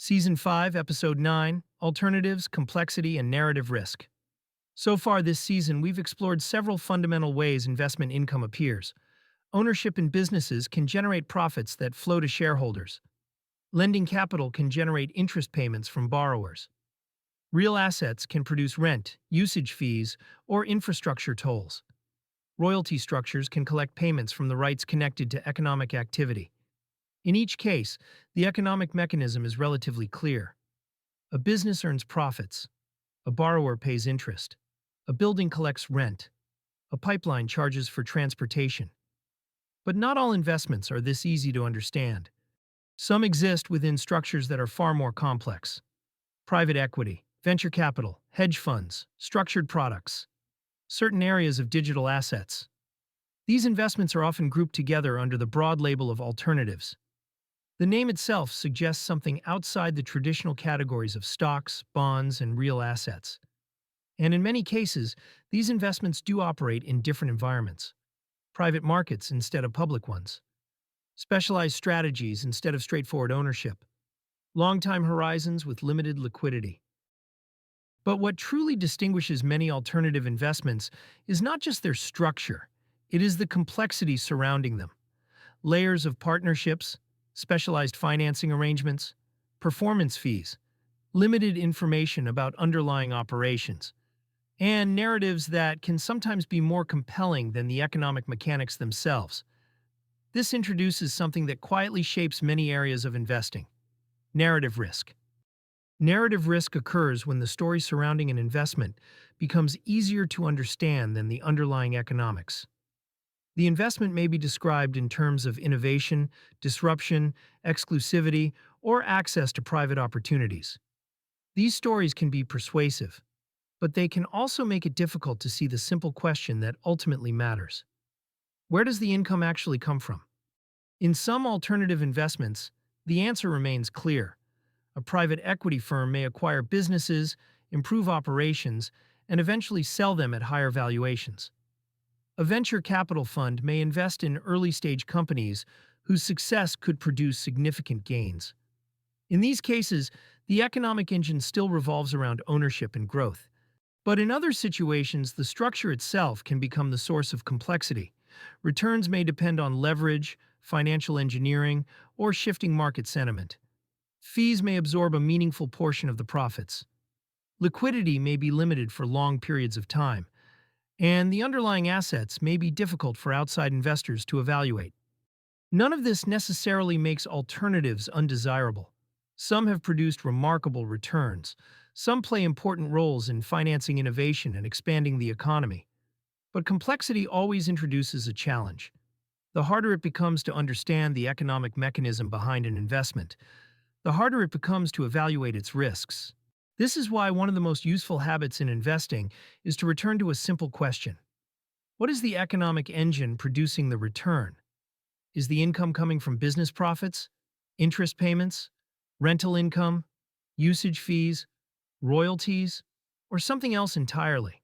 Season 5, Episode 9, Alternatives, Complexity, and Narrative Risk. So far this season, we've explored several fundamental ways investment income appears. Ownership in businesses can generate profits that flow to shareholders. Lending capital can generate interest payments from borrowers. Real assets can produce rent, usage fees, or infrastructure tolls. Royalty structures can collect payments from the rights connected to economic activity. In each case, the economic mechanism is relatively clear. A business earns profits. A borrower pays interest. A building collects rent. A pipeline charges for transportation. But not all investments are this easy to understand. Some exist within structures that are far more complex. Private equity, venture capital, hedge funds, structured products, certain areas of digital assets. These investments are often grouped together under the broad label of alternatives. The name itself suggests something outside the traditional categories of stocks, bonds, and real assets. And in many cases, these investments do operate in different environments. Private markets instead of public ones. Specialized strategies instead of straightforward ownership. Long-time horizons with limited liquidity. But what truly distinguishes many alternative investments is not just their structure, it is the complexity surrounding them. Layers of partnerships, specialized financing arrangements, performance fees, limited information about underlying operations, and narratives that can sometimes be more compelling than the economic mechanics themselves. This introduces something that quietly shapes many areas of investing: narrative risk. Narrative risk occurs when the story surrounding an investment becomes easier to understand than the underlying economics. The investment may be described in terms of innovation, disruption, exclusivity, or access to private opportunities. These stories can be persuasive, but they can also make it difficult to see the simple question that ultimately matters. Where does the income actually come from? In some alternative investments, the answer remains clear. A private equity firm may acquire businesses, improve operations, and eventually sell them at higher valuations. A venture capital fund may invest in early-stage companies whose success could produce significant gains. In these cases, the economic engine still revolves around ownership and growth. But in other situations, the structure itself can become the source of complexity. Returns may depend on leverage, financial engineering, or shifting market sentiment. Fees may absorb a meaningful portion of the profits. Liquidity may be limited for long periods of time, and the underlying assets may be difficult for outside investors to evaluate. None of this necessarily makes alternatives undesirable. Some have produced remarkable returns. Some play important roles in financing innovation and expanding the economy. But complexity always introduces a challenge. The harder it becomes to understand the economic mechanism behind an investment, the harder it becomes to evaluate its risks. This is why one of the most useful habits in investing is to return to a simple question. What is the economic engine producing the return? Is the income coming from business profits, interest payments, rental income, usage fees, royalties, or something else entirely?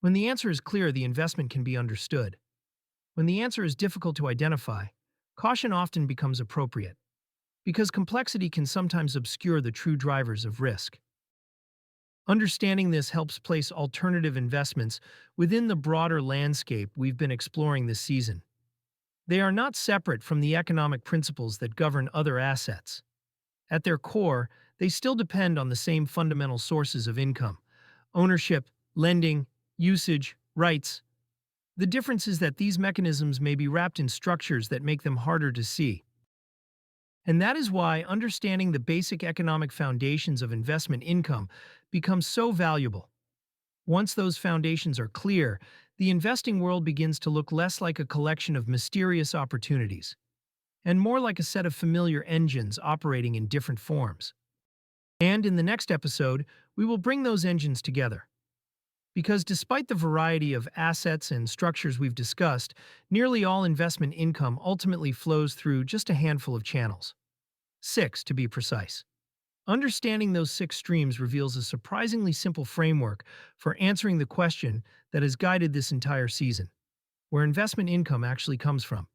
When the answer is clear, the investment can be understood. When the answer is difficult to identify, caution often becomes appropriate, because complexity can sometimes obscure the true drivers of risk. Understanding this helps place alternative investments within the broader landscape we've been exploring this season. They are not separate from the economic principles that govern other assets. At their core, they still depend on the same fundamental sources of income: ownership, lending, usage, rights. The difference is that these mechanisms may be wrapped in structures that make them harder to see. And that is why understanding the basic economic foundations of investment income becomes so valuable. Once those foundations are clear, the investing world begins to look less like a collection of mysterious opportunities, and more like a set of familiar engines operating in different forms. And in the next episode, we will bring those engines together. Because despite the variety of assets and structures we've discussed, nearly all investment income ultimately flows through just a handful of channels. 6, to be precise. Understanding those 6 streams reveals a surprisingly simple framework for answering the question that has guided this entire season: where investment income actually comes from.